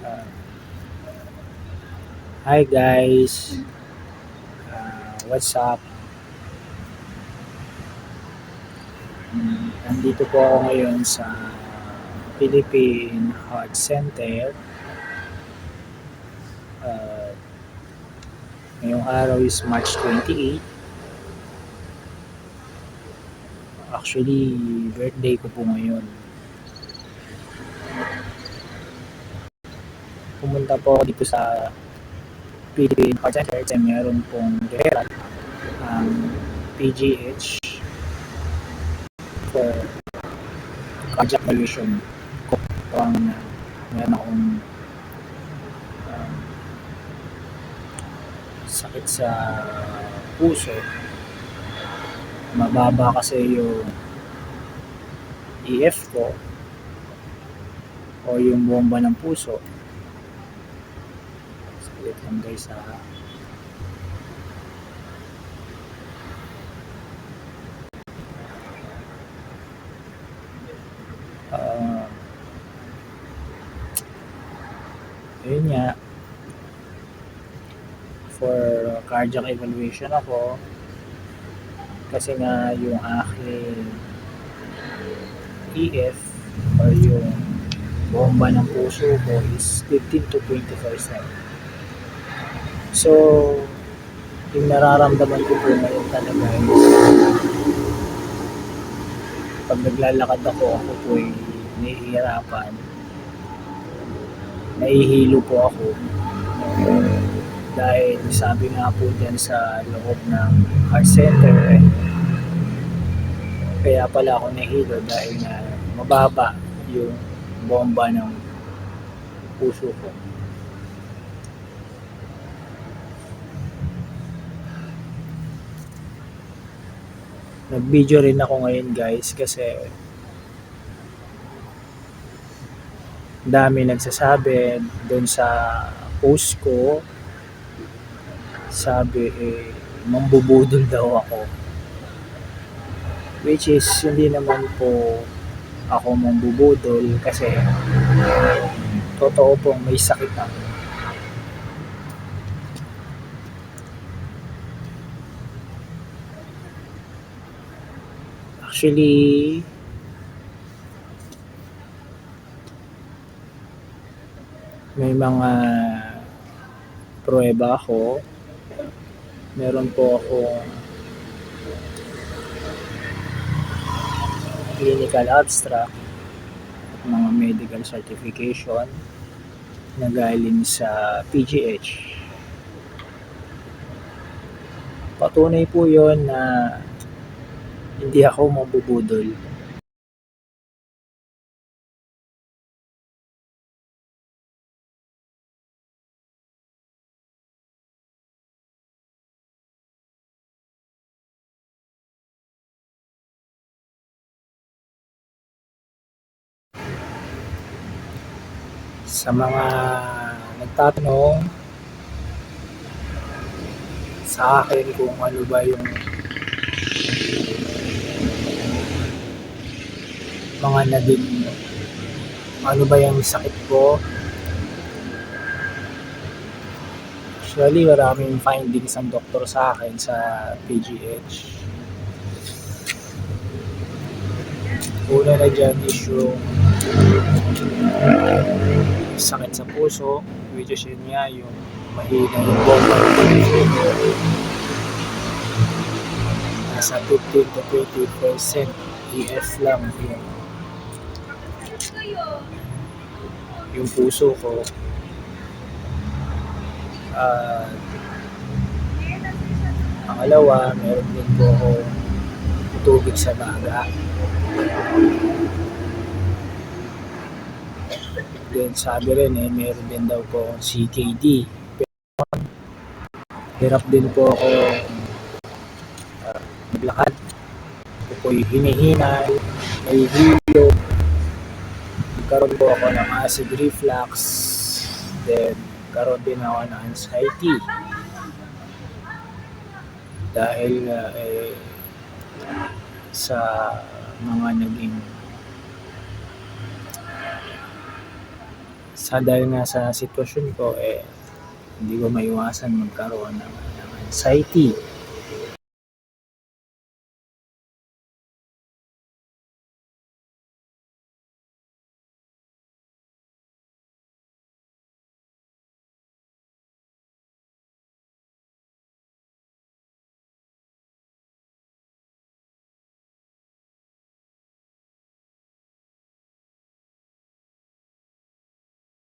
Uh, Hi guys, what's up? Nandito po ako ngayon sa Philippine Heart Center. Uh, Ngayong araw is March 28. Actually, birthday ko po ngayon. Pumunta po ako dito sa Philippine Heart Center kasi meron pong referral ang PGH for cardiac evaluation ko. Ang meron akong um, sakit sa puso. Mababa kasi yung EF ko o yung bomba ng puso. Saglit lang guys ha. Uh, Ayun nga, for cardiac evaluation ako kasi nga yung aking EF or yung bomba ng puso ko is 15 to 20%. So, yung nararamdaman ko po ngayon talaga is pag naglalakad ako po ay nahihirapan. Nahihilo po ako. Dahil sabi nga po dyan sa loob ng heart center, kaya pala ako nahihilo dahil nga mababa yung bomba ng puso ko. Nag-video rin ako ngayon guys kasi dami nagsasabi doon sa post ko, sabi mambubudol daw ako, which is hindi naman po ako mambubudol kasi totoo pong may sakit ako. Actually, may mga pruweba ako. Meron po akong clinical abstract at mga medical certification na galing sa PGH. Patunay po yon na hindi ako mabubudol. Sa mga nagtatanong sa akin kung ano ba yung mga naging ano ba yung sakit ko, actually maraming findings ang doktor sa akin sa PGH. Una na dyan is yung sakit sa puso, which is yun nga yung mahina yung bomba ng puso, nasa 15 to 20% EF lang yung puso ko. Pangalawa, meron din po ako tubig sa baga. Then sabi rin meron din daw po akong CKD. Pero hirap din po ako maglakad. Ako po'y hinihinay, nahihilo. Nagkaroon po ako ng acid reflux. Then karoon din ako ng anxiety. Dahil sa mga naging Dahil nga sa sitwasyon ko, hindi ko maiwasan magkaroon ng anxiety.